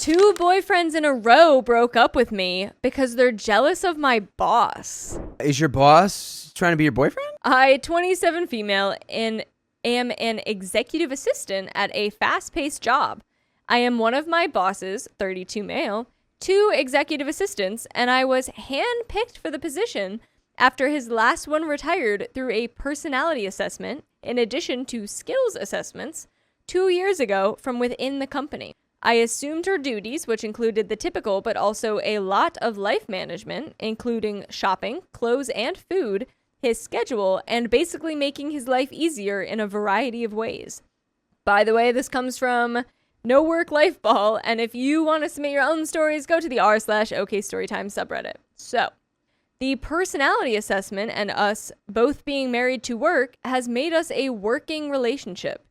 2 boyfriends in a row broke up with me because they're jealous of my boss. Is your boss trying to be your boyfriend? I, 27 female, and am an executive assistant at a fast-paced job. I am one of my boss's, 32 male, 2 executive assistants, and I was hand-picked for the position after his last one retired through a personality assessment, in addition to skills assessments, 2 years ago from within the company. I assumed her duties, which included the typical but also a lot of life management, including shopping, clothes, and food, his schedule, and basically making his life easier in a variety of ways. By the way, this comes from No Work Life Ball, and if you want to submit your own stories, go to the r/OKStorytime subreddit. So, the personality assessment and us both being married to work has made us a working relationship.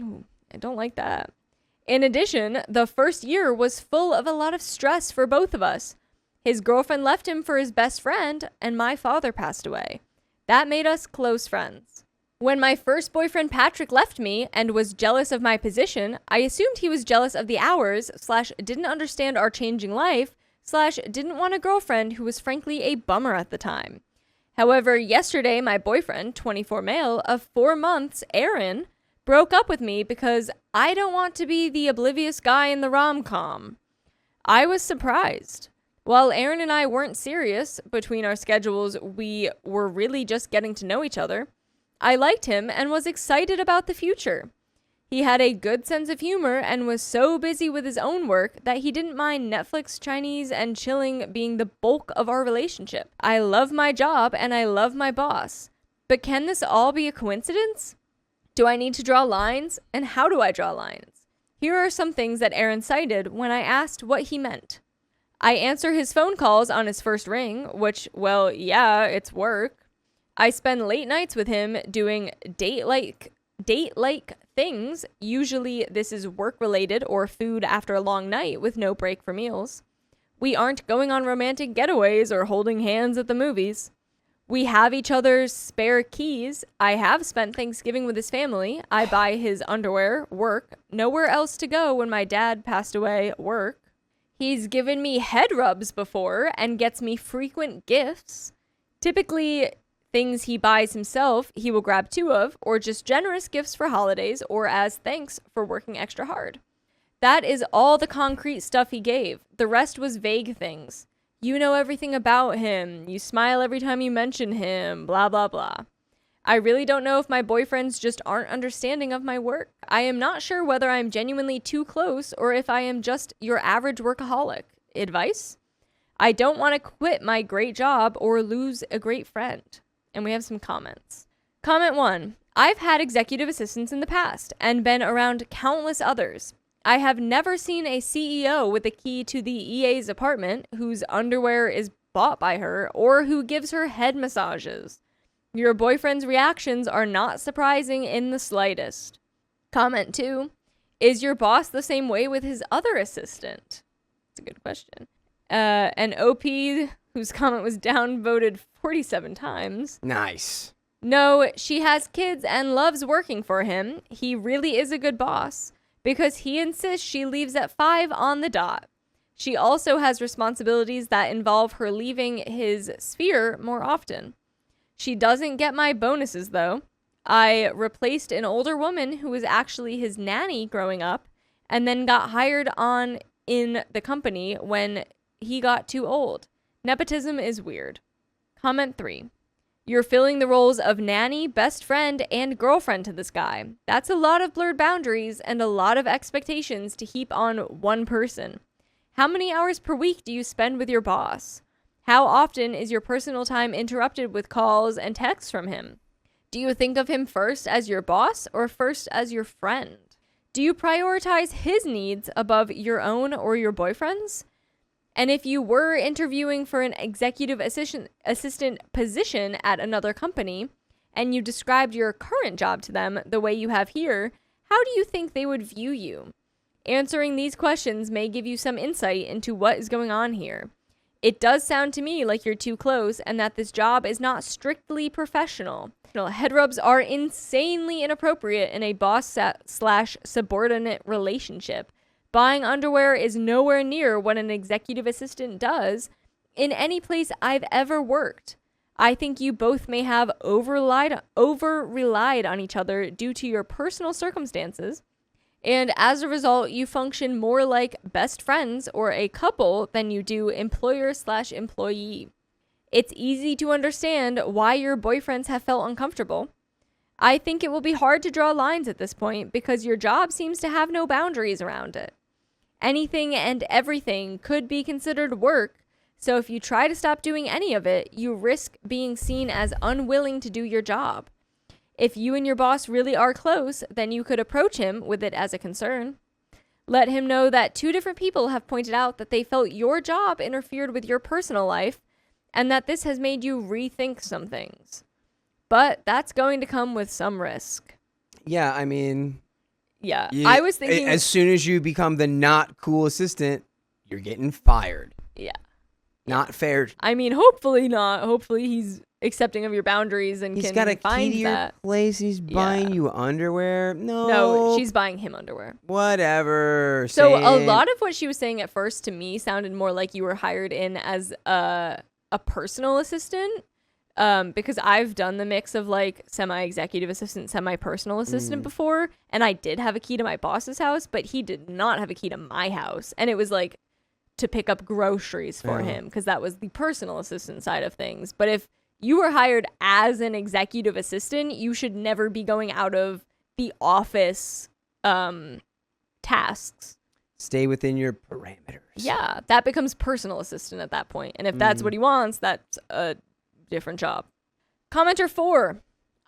Ooh, I don't like that. In addition, the first year was full of a lot of stress for both of us. His girlfriend left him for his best friend, and my father passed away. That made us close friends. When my first boyfriend Patrick left me and was jealous of my position, I assumed he was jealous of the hours, / didn't understand our changing life, / didn't want a girlfriend who was frankly a bummer at the time. However, yesterday my boyfriend, 24 male, of 4 months, Aaron, broke up with me because I don't want to be the oblivious guy in the rom-com. I was surprised. While Aaron and I weren't serious, between our schedules we were really just getting to know each other, I liked him and was excited about the future. He had a good sense of humor and was so busy with his own work that he didn't mind Netflix, Chinese, and chilling being the bulk of our relationship. I love my job and I love my boss. But can this all be a coincidence? Do I need to draw lines? And how do I draw lines? Here are some things that Aaron cited when I asked what he meant. I answer his phone calls on his first ring, which, well, yeah, it's work. I spend late nights with him doing date-like things. Usually this is work-related or food after a long night with no break for meals. We aren't going on romantic getaways or holding hands at the movies. We have each other's spare keys. I have spent Thanksgiving with his family. I buy his underwear, work. Nowhere else to go when my dad passed away, work. He's given me head rubs before and gets me frequent gifts. Typically, things he buys himself, he will grab 2 of, or just generous gifts for holidays or as thanks for working extra hard. That is all the concrete stuff he gave. The rest was vague things. You know everything about him. You smile every time you mention him. Blah, blah, blah. I really don't know if my boyfriends just aren't understanding of my work. I am not sure whether I'm genuinely too close or if I am just your average workaholic. Advice? I don't want to quit my great job or lose a great friend. And we have some comments. Comment 1. I've had executive assistants in the past and been around countless others. I have never seen a CEO with a key to the EA's apartment whose underwear is bought by her or who gives her head massages. Your boyfriend's reactions are not surprising in the slightest. Comment 2. Is your boss the same way with his other assistant? That's a good question. An OP whose comment was downvoted 47 times. Nice. No, she has kids and loves working for him. He really is a good boss because he insists she leaves at 5 on the dot. She also has responsibilities that involve her leaving his sphere more often. She doesn't get my bonuses, though. I replaced an older woman who was actually his nanny growing up and then got hired on in the company when he got too old. Nepotism is weird. Comment 3. You're filling the roles of nanny, best friend, and girlfriend to this guy. That's a lot of blurred boundaries and a lot of expectations to heap on one person. How many hours per week do you spend with your boss? How often is your personal time interrupted with calls and texts from him? Do you think of him first as your boss or first as your friend? Do you prioritize his needs above your own or your boyfriend's? And if you were interviewing for an executive assistant position at another company and you described your current job to them the way you have here, how do you think they would view you? Answering these questions may give you some insight into what is going on here. It does sound to me like you're too close and that this job is not strictly professional. Head rubs are insanely inappropriate in a boss/subordinate relationship, Buying underwear is nowhere near what an executive assistant does in any place I've ever worked. I think you both may have over-relied on each other due to your personal circumstances, and as a result, you function more like best friends or a couple than you do employer/employee. It's easy to understand why your boyfriends have felt uncomfortable. I think it will be hard to draw lines at this point because your job seems to have no boundaries around it. Anything and everything could be considered work, so if you try to stop doing any of it, you risk being seen as unwilling to do your job. If you and your boss really are close, then you could approach him with it as a concern. Let him know that 2 different people have pointed out that they felt your job interfered with your personal life and that this has made you rethink some things. But that's going to come with some risk. Yeah, I mean... Yeah, I was thinking... As soon as you become the not cool assistant, you're getting fired. Yeah. Not fair. I mean, hopefully not. Hopefully he's accepting of your boundaries and he's can got a find key to that. your place. He's buying you underwear. No, she's buying him underwear. Whatever. So a lot of what she was saying at first to me sounded more like you were hired in as a personal assistant. Because I've done the mix of like semi-executive assistant, semi-personal assistant before, and I did have a key to my boss's house, but he did not have a key to my house, and it was like to pick up groceries for him because that was the personal assistant side of things. But if you were hired as an executive assistant, you should never be going out of the office tasks. Stay within your parameters. Yeah, that becomes personal assistant at that point, and if that's what he wants, that's a different job. Commenter 4.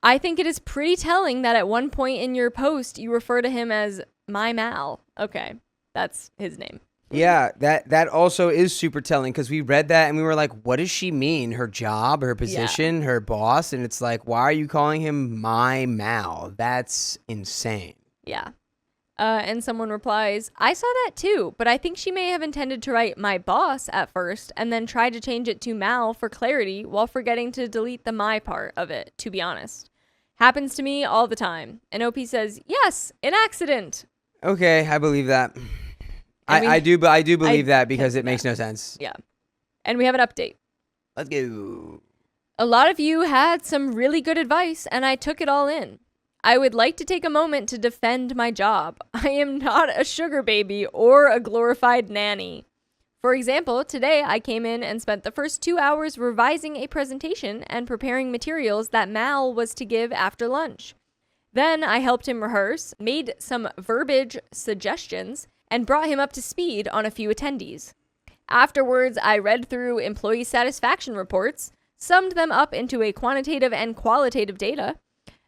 I think it is pretty telling that at one point in your post you refer to him as my Mal. Okay, that's his name. Yeah, that also is super telling because we read that and we were like, what does she mean? Her job, her position, her boss? And it's like, why are you calling him my Mal? That's insane. Yeah. And someone replies, I saw that too, but I think she may have intended to write my boss at first and then tried to change it to Mal for clarity while forgetting to delete the my part of it, to be honest. Happens to me all the time. And OP says, yes, an accident. Okay, I believe that. I do believe that because it makes no sense. Yeah. And we have an update. Let's go. A lot of you had some really good advice, and I took it all in. I would like to take a moment to defend my job. I am not a sugar baby or a glorified nanny. For example, today I came in and spent the first 2 hours revising a presentation and preparing materials that Mal was to give after lunch. Then I helped him rehearse, made some verbiage suggestions, and brought him up to speed on a few attendees. Afterwards, I read through employee satisfaction reports, summed them up into a quantitative and qualitative data.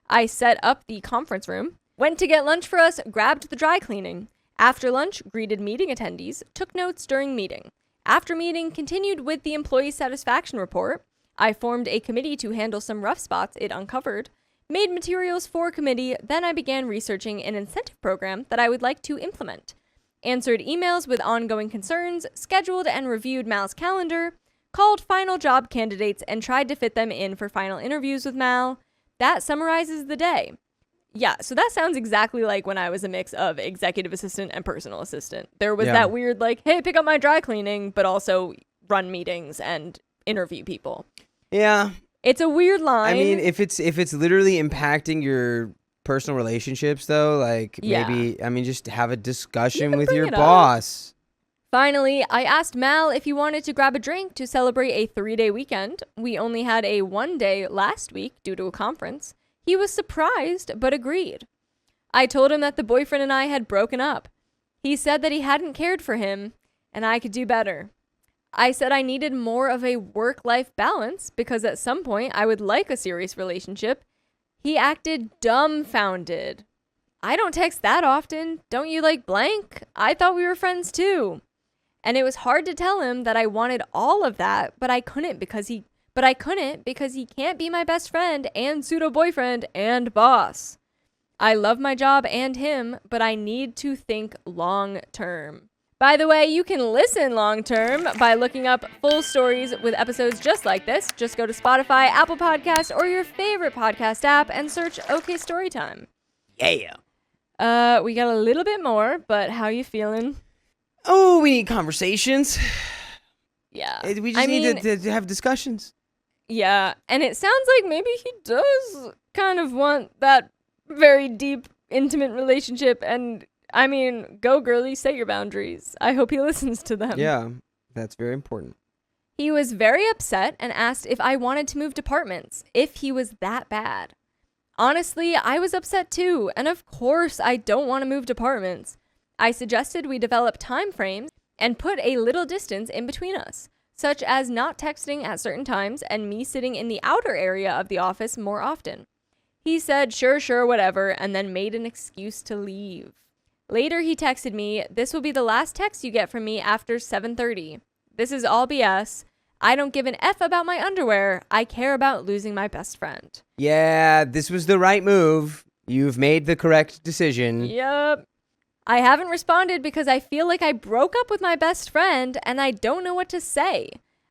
I set up the conference room, went to get lunch for us, grabbed the dry cleaning. After lunch, greeted meeting attendees, took notes during meeting. After meeting, continued with the employee satisfaction report. I formed a committee to handle some rough spots it uncovered, made materials for committee, then I began researching an incentive program that I would like to implement. Answered emails with ongoing concerns, scheduled and reviewed Mal's calendar, called final job candidates and tried to fit them in for final interviews with Mal. That summarizes the day. Yeah, so that sounds exactly like when I was a mix of executive assistant and personal assistant. There was that weird like, hey, pick up my dry cleaning, but also run meetings and interview people. Yeah. It's a weird line. I mean, if it's literally impacting your personal relationships though, like maybe, I mean, just have a discussion with your boss. Finally, I asked Mal if he wanted to grab a drink to celebrate a 3-day weekend. We only had a 1-day last week due to a conference. He was surprised, but agreed. I told him that the boyfriend and I had broken up. He said that he hadn't cared for him, and I could do better. I said I needed more of a work-life balance because at some point I would like a serious relationship. He acted dumbfounded. I don't text that often. Don't you like blank? I thought we were friends too. And it was hard to tell him that I wanted all of that, but I couldn't because he can't be my best friend and pseudo-boyfriend and boss. I love my job and him, but I need to think long-term. By the way, you can listen long-term by looking up full stories with episodes just like this. Just go to Spotify, Apple Podcasts, or your favorite podcast app and search OK Storytime. Yeah. We got a little bit more, but how you feeling? Oh, we need conversations. Yeah. We just need to have discussions. Yeah, and it sounds like maybe he does kind of want that very deep, intimate relationship. And I mean, go girly, set your boundaries. I hope he listens to them. Yeah, that's very important. He was very upset and asked if I wanted to move departments, if he was that bad. Honestly, I was upset too, and of course I don't want to move departments. I suggested we develop time frames and put a little distance in between us, such as not texting at certain times and me sitting in the outer area of the office more often. He said, sure, whatever, and then made an excuse to leave. Later, he texted me, this will be the last text you get from me after 7:30. This is all BS. I don't give an F about my underwear. I care about losing my best friend. Yeah, this was the right move. You've made the correct decision. Yep. I haven't responded because I feel like I broke up with my best friend and I don't know what to say.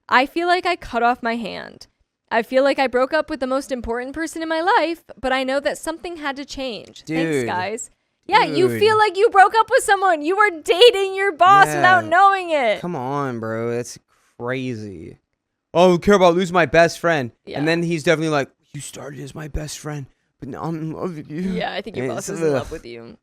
I feel like I cut off my hand. I feel like I broke up with the most important person in my life, but I know that something had to change. Dude. Thanks, guys. Yeah, Dude. You feel like you broke up with someone. You were dating your boss without knowing it. Come on, bro. That's crazy. Oh, I care about losing my best friend. Yeah. And then he's definitely like, you started as my best friend, but now I'm in love with you. Yeah, I think your boss is in love with you.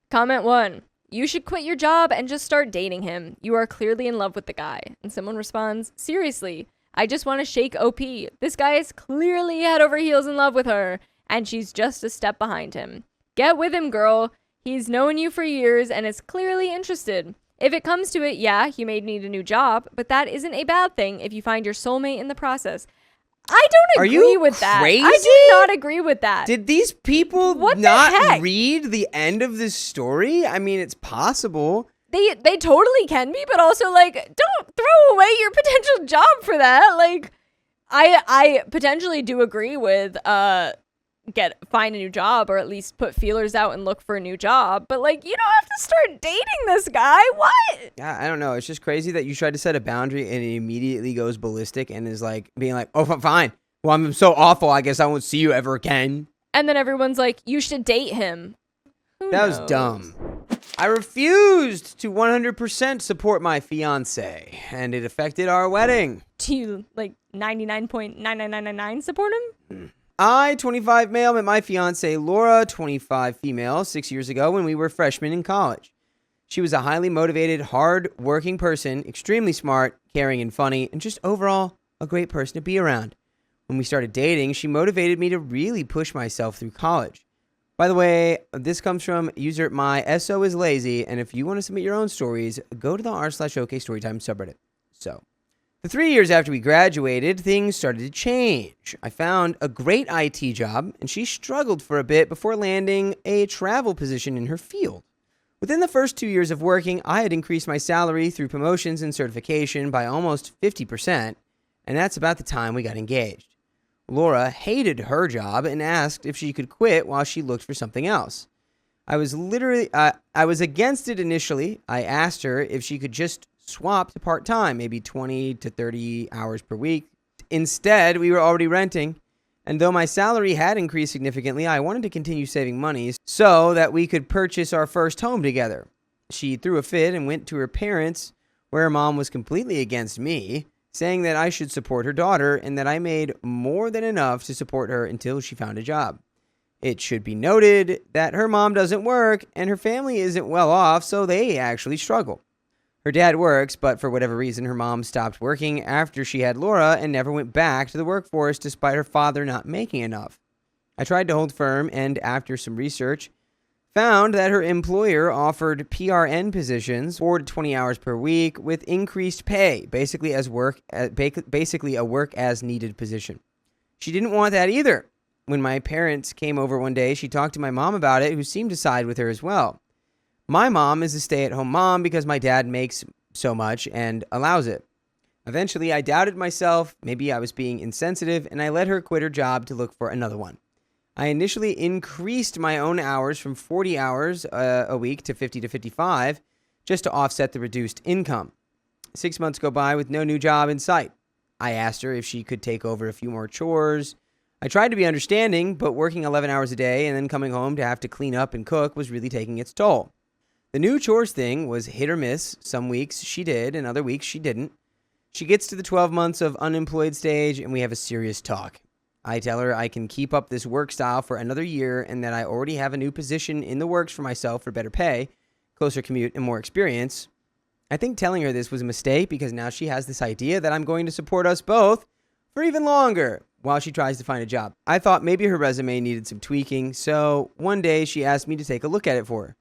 Comment 1. You should quit your job and just start dating him. You are clearly in love with the guy. And someone responds, seriously, I just want to shake OP. This guy is clearly head over heels in love with her, and she's just a step behind him. Get with him, girl. He's known you for years and is clearly interested. If it comes to it, yeah, you may need a new job, but that isn't a bad thing if you find your soulmate in the process. I don't agree with that. Crazy? I do not agree with that. Did these people not read the end of this story? I mean, it's possible. They totally can be, but also, like, don't throw away your potential job for that. Like, I potentially do agree with find a new job, or at least put feelers out and look for a new job. But, like, you don't have to start dating this guy. What? Yeah, I don't know. It's just crazy that you tried to set a boundary and it immediately goes ballistic and is like being like, oh, fine. Well, I'm so awful. I guess I won't see you ever again. And then everyone's like, you should date him. That was dumb. I refused to 100% support my fiancé, and it affected our wedding. Do you, like, 99.99999 support him? I, 25 male, met my fiancée, Laura, 25 female, 6 years ago when we were freshmen in college. She was a highly motivated, hard-working person, extremely smart, caring and funny, and just overall a great person to be around. When we started dating, she motivated me to really push myself through college. By the way, this comes from user my SO is lazy, and if you want to submit your own stories, go to the r/OK Storytime subreddit. So, the 3 years after we graduated, things started to change. I found a great IT job, and she struggled for a bit before landing a travel position in her field. Within the first 2 years of working, I had increased my salary through promotions and certification by almost 50%, and that's about the time we got engaged. Laura hated her job and asked if she could quit while she looked for something else. I was against it initially. I asked her if she could just swap to part-time, maybe 20 to 30 hours per week. Instead, we were already renting, and though my salary had increased significantly, I wanted to continue saving money so that we could purchase our first home together. She threw a fit and went to her parents, where her mom was completely against me, saying that I should support her daughter and that I made more than enough to support her until she found a job. It should be noted that her mom doesn't work and her family isn't well off, so they actually struggle. Her dad works, but for whatever reason, her mom stopped working after she had Laura and never went back to the workforce despite her father not making enough. I tried to hold firm and, after some research, found that her employer offered PRN positions, 4 to 20 hours per week, with increased pay, basically a work as needed position. She didn't want that either. When my parents came over one day, she talked to my mom about it, who seemed to side with her as well. My mom is a stay-at-home mom because my dad makes so much and allows it. Eventually, I doubted myself, maybe I was being insensitive, and I let her quit her job to look for another one. I initially increased my own hours from 40 hours a week to 50 to 55 just to offset the reduced income. 6 months go by with no new job in sight. I asked her if she could take over a few more chores. I tried to be understanding, but working 11 hours a day and then coming home to have to clean up and cook was really taking its toll. The new chores thing was hit or miss. Some weeks she did, and other weeks she didn't. She gets to the 12 months of unemployed stage, and we have a serious talk. I tell her I can keep up this work style for another year and that I already have a new position in the works for myself for better pay, closer commute, and more experience. I think telling her this was a mistake because now she has this idea that I'm going to support us both for even longer while she tries to find a job. I thought maybe her resume needed some tweaking, so one day she asked me to take a look at it for her.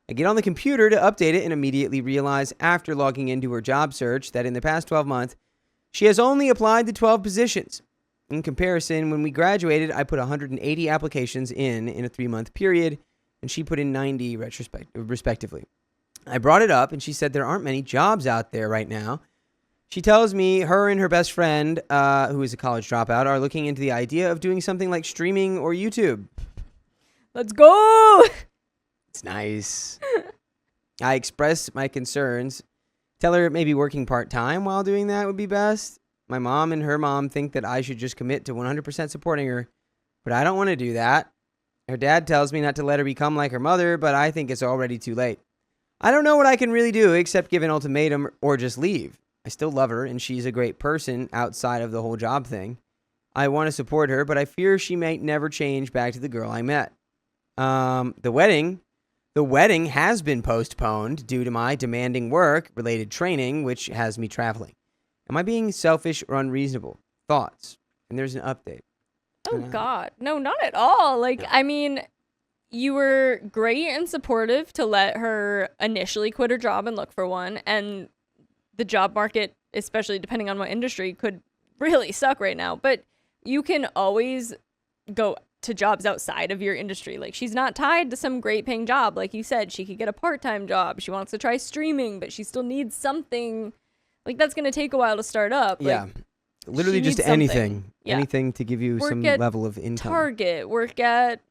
I get on the computer to update it and immediately realize after logging into her job search that in the past 12 months, she has only applied to 12 positions. In comparison, when we graduated, I put 180 applications in a 3-month period, and she put in 90 respectively. I brought it up, and she said there aren't many jobs out there right now. She tells me her and her best friend, who is a college dropout, are looking into the idea of doing something like streaming or YouTube. Let's go! It's nice. I express my concerns. Tell her maybe working part-time while doing that would be best. My mom and her mom think that I should just commit to 100% supporting her, but I don't want to do that. Her dad tells me not to let her become like her mother, but I think it's already too late. I don't know what I can really do except give an ultimatum or just leave. I still love her, and she's a great person outside of the whole job thing. I want to support her, but I fear she might never change back to the girl I met. The wedding has been postponed due to my demanding work-related training, which has me traveling. Am I being selfish or unreasonable? Thoughts? And there's an update. Oh, God. No, not at all. No. I mean, you were great and supportive to let her initially quit her job and look for one. And the job market, especially depending on what industry, could really suck right now. But you can always go to jobs outside of your industry. Like, she's not tied to some great paying job. Like you said, she could get a part-time job. She wants to try streaming, but she still needs something. Like, that's going to take a while to start up. Yeah. Like, literally just anything. Yeah. Anything to give you some level of income. Target, work at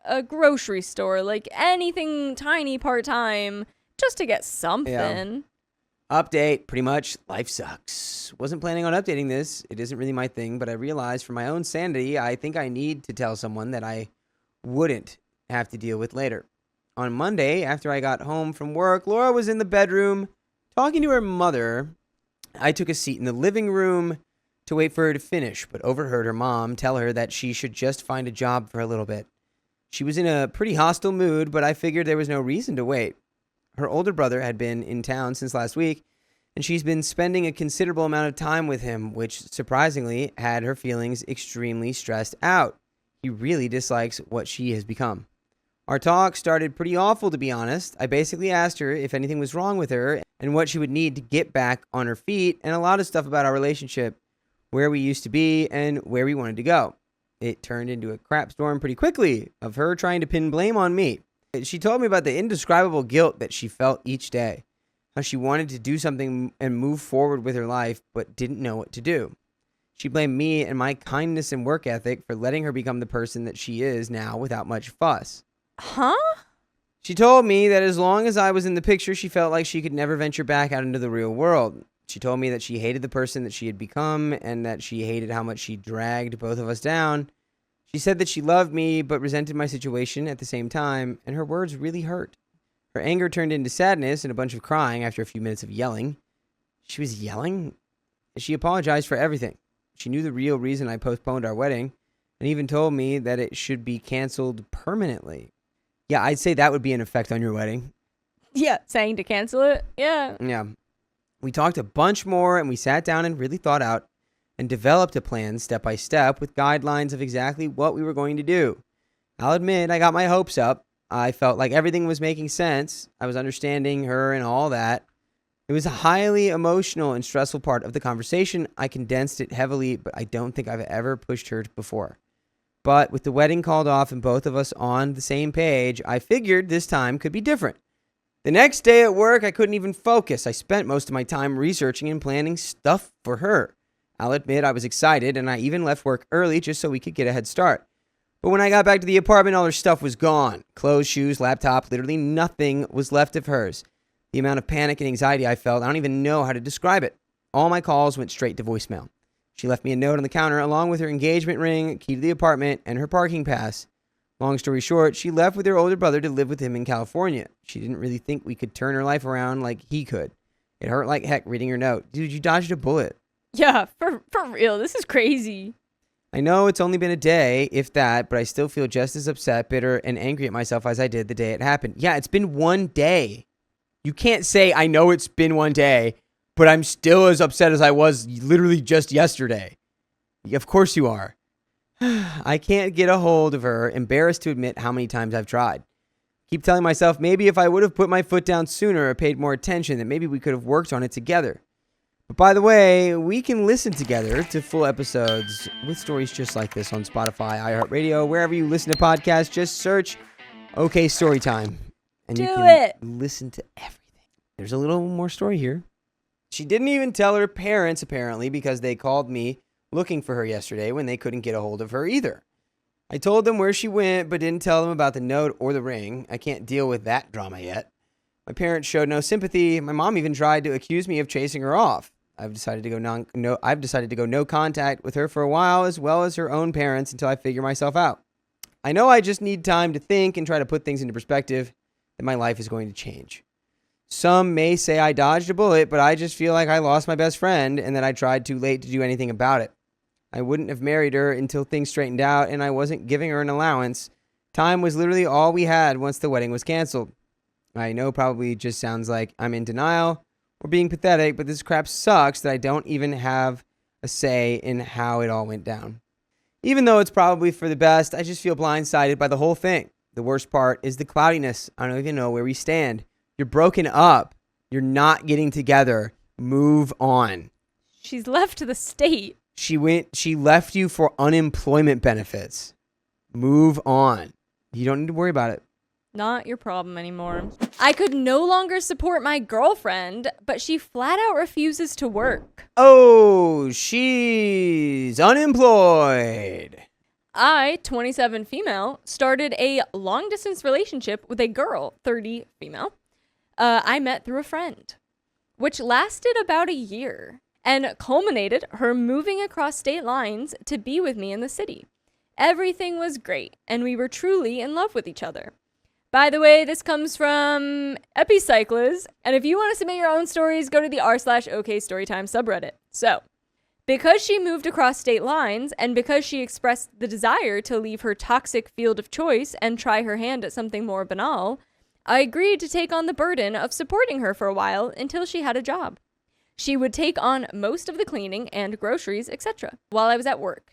a grocery store, like anything tiny part-time just to get something. Yeah. Update, pretty much, life sucks. Wasn't planning on updating this. It isn't really my thing, but I realized for my own sanity, I think I need to tell someone that I wouldn't have to deal with later. On Monday, after I got home from work, Laura was in the bedroom talking to her mother. I took a seat in the living room to wait for her to finish, but overheard her mom tell her that she should just find a job for a little bit. She was in a pretty hostile mood, but I figured there was no reason to wait. Her older brother had been in town since last week, and she's been spending a considerable amount of time with him, which surprisingly had her feelings extremely stressed out. He really dislikes what she has become. Our talk started pretty awful, to be honest. I basically asked her if anything was wrong with her and what she would need to get back on her feet, and a lot of stuff about our relationship, where we used to be, and where we wanted to go. It turned into a crap storm pretty quickly of her trying to pin blame on me. She told me about the indescribable guilt that she felt each day, how she wanted to do something and move forward with her life, but didn't know what to do. She blamed me and my kindness and work ethic for letting her become the person that she is now without much fuss. Huh? She told me that as long as I was in the picture, she felt like she could never venture back out into the real world. She told me that she hated the person that she had become and that she hated how much she dragged both of us down. She said that she loved me but resented my situation at the same time, and her words really hurt. Her anger turned into sadness and a bunch of crying after a few minutes of yelling. She was yelling? She apologized for everything. She knew the real reason I postponed our wedding and even told me that it should be canceled permanently. Yeah, I'd say that would be an effect on your wedding. Yeah, saying to cancel it? Yeah. Yeah. We talked a bunch more and we sat down and really thought out and developed a plan step by step with guidelines of exactly what we were going to do. I'll admit I got my hopes up. I felt like everything was making sense. I was understanding her and all that. It was a highly emotional and stressful part of the conversation. I condensed it heavily, but I don't think I've ever pushed her before. But with the wedding called off and both of us on the same page, I figured this time could be different. The next day at work, I couldn't even focus. I spent most of my time researching and planning stuff for her. I'll admit I was excited, and I even left work early just so we could get a head start. But when I got back to the apartment, all her stuff was gone. Clothes, shoes, laptop, literally nothing was left of hers. The amount of panic and anxiety I felt, I don't even know how to describe it. All my calls went straight to voicemail. She left me a note on the counter along with her engagement ring, key to the apartment, and her parking pass. Long story short, she left with her older brother to live with him in California. She didn't really think we could turn her life around like he could. It hurt like heck reading her note. Dude, you dodged a bullet. Yeah, for real. This is crazy. I know it's only been a day, if that, but I still feel just as upset, bitter, and angry at myself as I did the day it happened. Yeah, it's been one day. You can't say, I know it's been one day, but I'm still as upset as I was literally just yesterday. Of course you are. I can't get a hold of her, embarrassed to admit how many times I've tried. Keep telling myself maybe if I would have put my foot down sooner or paid more attention, that maybe we could have worked on it together. But by the way, we can listen together to full episodes with stories just like this on Spotify, iHeartRadio, wherever you listen to podcasts. Just search OK Storytime. And you can listen to everything. There's a little more story here. She didn't even tell her parents, apparently, because they called me looking for her yesterday when they couldn't get a hold of her either. I told them where she went, but didn't tell them about the note or the ring. I can't deal with that drama yet. My parents showed no sympathy. My mom even tried to accuse me of chasing her off. I've decided to go no contact with her for a while, as well as her own parents, until I figure myself out. I know I just need time to think and try to put things into perspective, that my life is going to change. Some may say I dodged a bullet, but I just feel like I lost my best friend and that I tried too late to do anything about it. I wouldn't have married her until things straightened out, and I wasn't giving her an allowance. Time was literally all we had once the wedding was canceled. I know probably just sounds like I'm in denial or being pathetic, but this crap sucks that I don't even have a say in how it all went down. Even though it's probably for the best, I just feel blindsided by the whole thing. The worst part is the cloudiness. I don't even know where we stand. You're broken up. You're not getting together. Move on. She's left the state. She left you for unemployment benefits. Move on. You don't need to worry about it. Not your problem anymore. I could no longer support my girlfriend, but she flat out refuses to work. Oh, she's unemployed. I, 27 female, started a long-distance relationship with a girl, 30 female, I met through a friend, which lasted about a year and culminated her moving across state lines to be with me in the city. Everything was great, and we were truly in love with each other. By the way, this comes from Epicyclers, and if you want to submit your own stories, go to the r/OK Storytime subreddit. So, because she moved across state lines, and because she expressed the desire to leave her toxic field of choice and try her hand at something more banal, I agreed to take on the burden of supporting her for a while until she had a job. She would take on most of the cleaning and groceries, etc., while I was at work.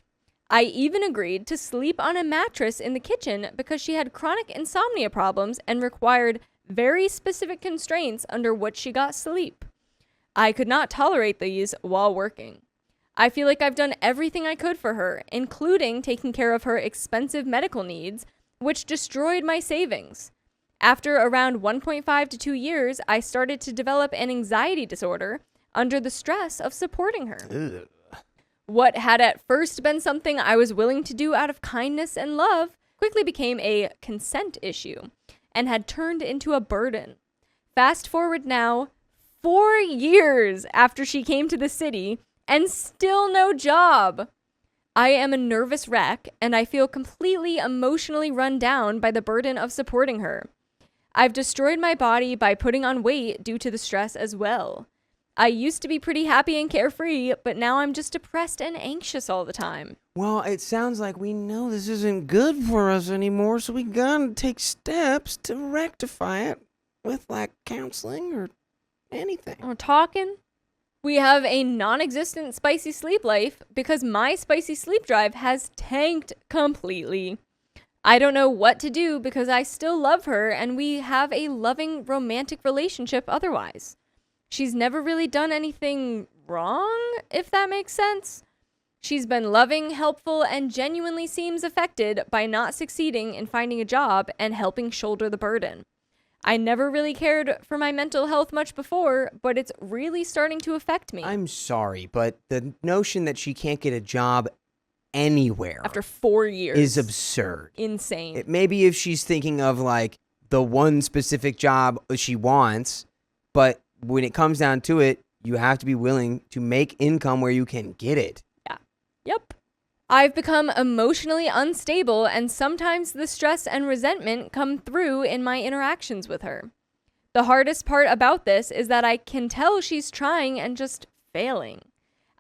I even agreed to sleep on a mattress in the kitchen because she had chronic insomnia problems and required very specific constraints under which she got sleep. I could not tolerate these while working. I feel like I've done everything I could for her, including taking care of her expensive medical needs, which destroyed my savings. After around 1.5 to 2 years, I started to develop an anxiety disorder under the stress of supporting her. Ugh. What had at first been something I was willing to do out of kindness and love quickly became a consent issue and had turned into a burden. Fast forward now, 4 years after she came to the city and still no job. I am a nervous wreck and I feel completely emotionally run down by the burden of supporting her. I've destroyed my body by putting on weight due to the stress as well. I used to be pretty happy and carefree, but now I'm just depressed and anxious all the time. Well, it sounds like we know this isn't good for us anymore, so we gotta take steps to rectify it with, like, counseling or anything. Or talking. We have a non-existent spicy sleep life because my spicy sleep drive has tanked completely. I don't know what to do because I still love her and we have a loving romantic relationship otherwise. She's never really done anything wrong, if that makes sense. She's been loving, helpful, and genuinely seems affected by not succeeding in finding a job and helping shoulder the burden. I never really cared for my mental health much before, but it's really starting to affect me. I'm sorry, but the notion that she can't get a job anywhere After 4 years is absurd. Insane. Maybe if she's thinking of, like, the one specific job she wants, but when it comes down to it, you have to be willing to make income where you can get it. Yeah. Yep. I've become emotionally unstable, and sometimes the stress and resentment come through in my interactions with her. The hardest part about this is that I can tell she's trying and just failing.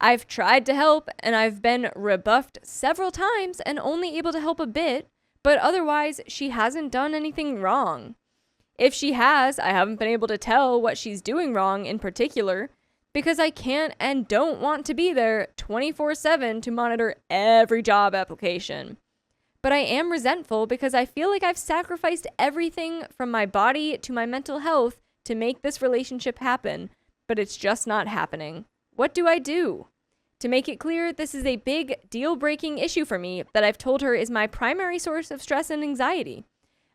I've tried to help, and I've been rebuffed several times and only able to help a bit, but otherwise she hasn't done anything wrong. If she has, I haven't been able to tell what she's doing wrong in particular, because I can't and don't want to be there 24/7 to monitor every job application. But I am resentful because I feel like I've sacrificed everything from my body to my mental health to make this relationship happen, but it's just not happening. What do I do? To make it clear, this is a big deal-breaking issue for me that I've told her is my primary source of stress and anxiety.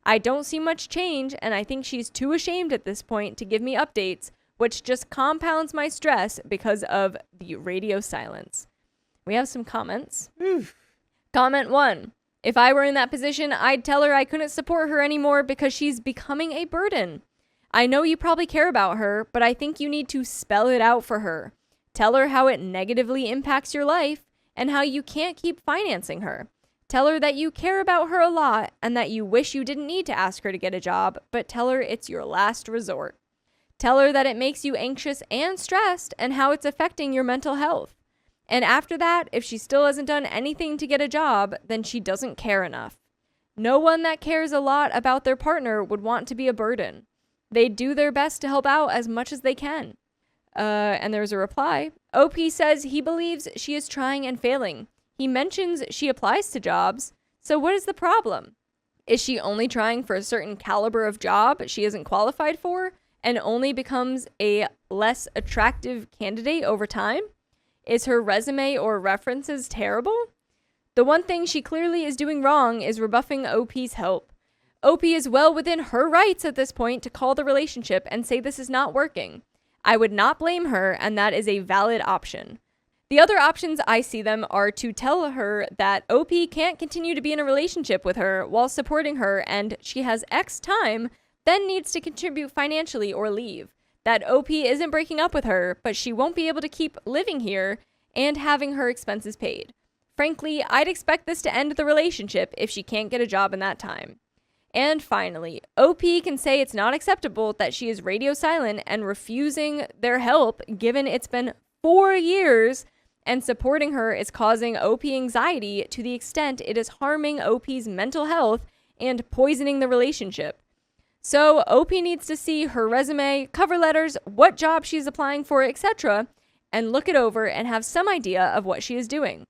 I don't see much change, and I think she's too ashamed at this point to give me updates, which just compounds my stress because of the radio silence. We have some comments. Comment 1. If I were in that position, I'd tell her I couldn't support her anymore because she's becoming a burden. I know you probably care about her, but I think you need to spell it out for her. Tell her how it negatively impacts your life and how you can't keep financing her. Tell her that you care about her a lot and that you wish you didn't need to ask her to get a job, but tell her it's your last resort. Tell her that it makes you anxious and stressed and how it's affecting your mental health. And after that, if she still hasn't done anything to get a job, then she doesn't care enough. No one that cares a lot about their partner would want to be a burden. They do their best to help out as much as they can. And there's a reply. OP says he believes she is trying and failing. He mentions she applies to jobs. So what is the problem? Is she only trying for a certain caliber of job she isn't qualified for and only becomes a less attractive candidate over time? Is her resume or references terrible? The one thing she clearly is doing wrong is rebuffing OP's help. OP is well within her rights at this point to call the relationship and say this is not working. I would not blame her, and that is a valid option. The other options I see them are to tell her that OP can't continue to be in a relationship with her while supporting her and she has X time, then needs to contribute financially or leave. That OP isn't breaking up with her, but she won't be able to keep living here and having her expenses paid. Frankly, I'd expect this to end the relationship if she can't get a job in that time. And finally, OP can say it's not acceptable that she is radio silent and refusing their help given it's been 4 years and supporting her is causing OP anxiety to the extent it is harming OP's mental health and poisoning the relationship. So OP needs to see her resume, cover letters, what job she's applying for, etc., and look it over and have some idea of what she is doing.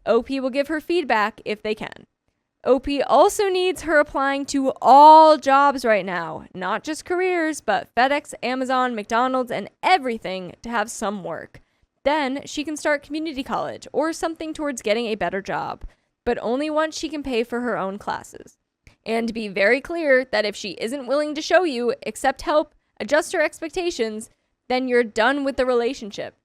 OP will give her feedback if they can. OP also needs her applying to all jobs right now, not just careers, but FedEx, Amazon, McDonald's, and everything to have some work. Then she can start community college or something towards getting a better job, but only once she can pay for her own classes. And be very clear that if she isn't willing to show you, accept help, adjust her expectations, then you're done with the relationship.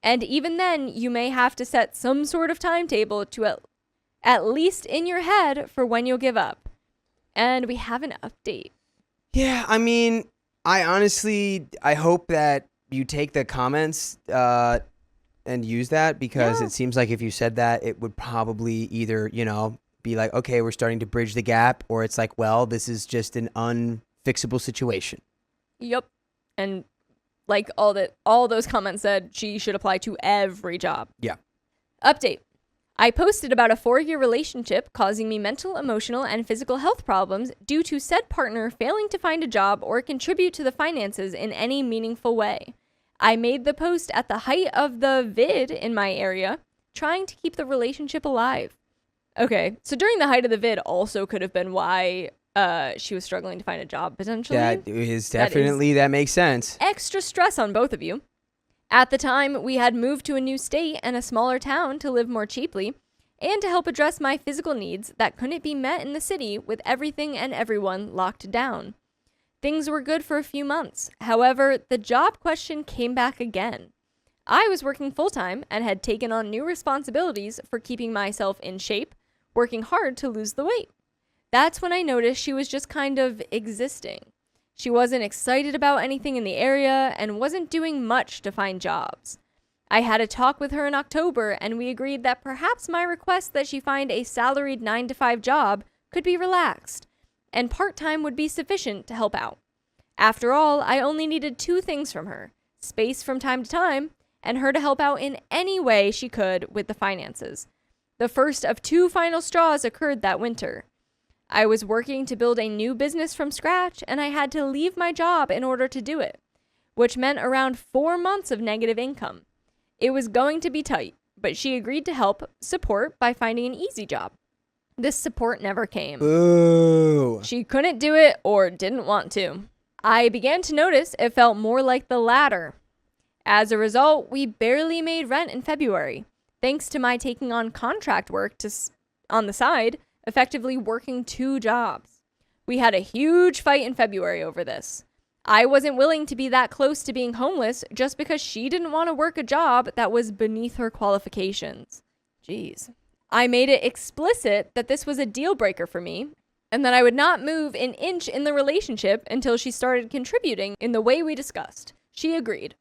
And even then, you may have to set some sort of timetable to at least in your head for when you'll give up. And we have an update. Yeah, I mean, I hope that you take the comments and use that because it seems like if you said that, it would probably either, be like, okay, we're starting to bridge the gap, or it's like, well, this is just an unfixable situation. Yep. And like all those comments said, she should apply to every job. Yeah. Update. I posted about a 4-year relationship causing me mental, emotional, and physical health problems due to said partner failing to find a job or contribute to the finances in any meaningful way. I made the post at the height of the vid in my area, trying to keep the relationship alive. Okay, so during the height of the vid also could have been why she was struggling to find a job, potentially. That is definitely, that makes sense. Extra stress on both of you. At the time, we had moved to a new state and a smaller town to live more cheaply, and to help address my physical needs that couldn't be met in the city with everything and everyone locked down. Things were good for a few months. However, the job question came back again. I was working full-time and had taken on new responsibilities for keeping myself in shape, working hard to lose the weight. That's when I noticed she was just kind of existing. She wasn't excited about anything in the area and wasn't doing much to find jobs. I had a talk with her in October, and we agreed that perhaps my request that she find a salaried 9-to-5 job could be relaxed, and part-time would be sufficient to help out. After all, I only needed 2 things from her: space from time to time, and her to help out in any way she could with the finances. The first of 2 final straws occurred that winter. I was working to build a new business from scratch, and I had to leave my job in order to do it, which meant around 4 months of negative income. It was going to be tight, but she agreed to help support by finding an easy job. This support never came. Ooh. She couldn't do it or didn't want to. I began to notice it felt more like the latter. As a result, we barely made rent in February, thanks to my taking on contract work on the side, effectively working 2 jobs. We had a huge fight in February over this. I wasn't willing to be that close to being homeless just because she didn't want to work a job that was beneath her qualifications. Jeez. I made it explicit that this was a deal breaker for me, and that I would not move an inch in the relationship until she started contributing in the way we discussed. She agreed.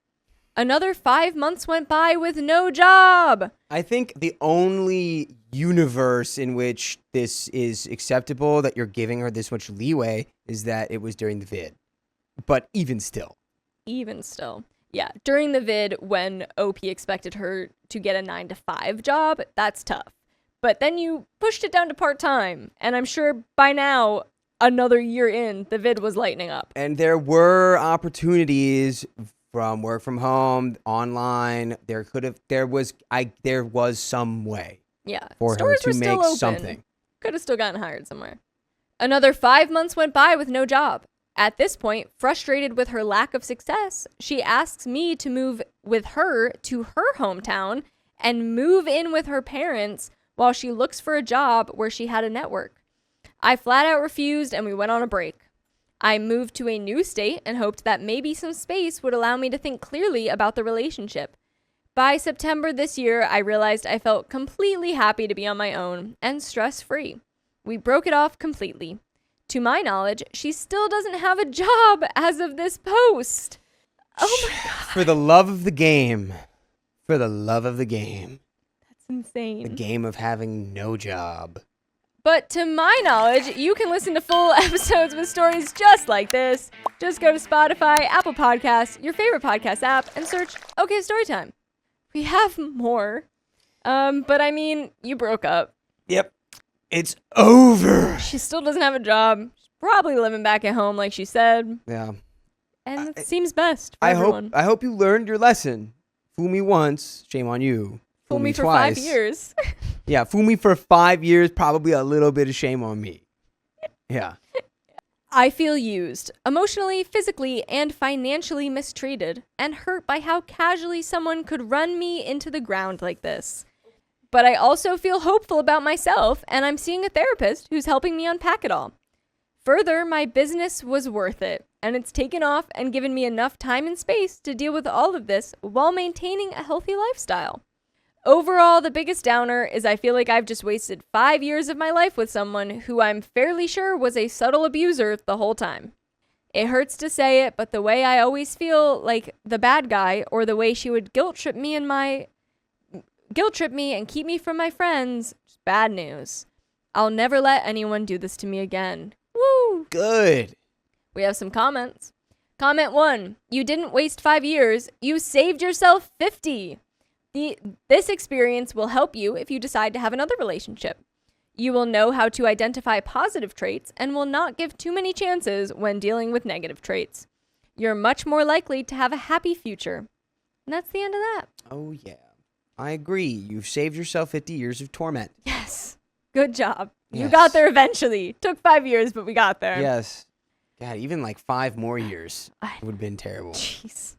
Another 5 months went by with no job. I think the only universe in which this is acceptable, that you're giving her this much leeway, is that it was during the vid. But even still. Yeah. During the vid, when OP expected her to get a 9-to-5 job, that's tough. But then you pushed it down to part-time. And I'm sure by now, another year in, the vid was lightening up. And there were opportunities from work from home, online. There was some way. Yeah. For her to make something. Could have still gotten hired somewhere. Another 5 months went by with no job. At this point, frustrated with her lack of success, she asks me to move with her to her hometown and move in with her parents while she looks for a job where she had a network. I flat out refused, and we went on a break. I moved to a new state and hoped that maybe some space would allow me to think clearly about the relationship. By September this year, I realized I felt completely happy to be on my own and stress-free. We broke it off completely. To my knowledge, she still doesn't have a job as of this post. Oh my God. For the love of the game. For the love of the game. That's insane. The game of having no job. But to my knowledge, you can listen to full episodes with stories just like this. Just go to Spotify, Apple Podcasts, your favorite podcast app, and search OK Storytime. We have more. But I mean, you broke up. Yep. It's over. She still doesn't have a job. She's probably living back at home like she said. Yeah. And it seems best for everyone. I hope you learned your lesson. Fool me once, shame on you. Fool me for twice. 5 years. Yeah, fool me for 5 years, probably a little bit of shame on me. Yeah. I feel used, emotionally, physically, and financially mistreated, and hurt by how casually someone could run me into the ground like this. But I also feel hopeful about myself, and I'm seeing a therapist who's helping me unpack it all. Further, my business was worth it, and it's taken off and given me enough time and space to deal with all of this while maintaining a healthy lifestyle. Overall, the biggest downer is I feel like I've just wasted 5 years of my life with someone who I'm fairly sure was a subtle abuser the whole time. It hurts to say it, but the way I always feel like the bad guy, or the way she would guilt trip me and keep me from my friends, just bad news. I'll never let anyone do this to me again. Woo! Good. We have some comments. Comment 1. You didn't waste 5 years. You saved yourself 50. This experience will help you if you decide to have another relationship. You will know how to identify positive traits and will not give too many chances when dealing with negative traits. You're much more likely to have a happy future. And that's the end of that. Oh, yeah. I agree. You've saved yourself 50 years of torment. Yes. Good job. Yes. You got there eventually. Took 5 years, but we got there. Yes. God, even like 5 more years would have been terrible. Jeez.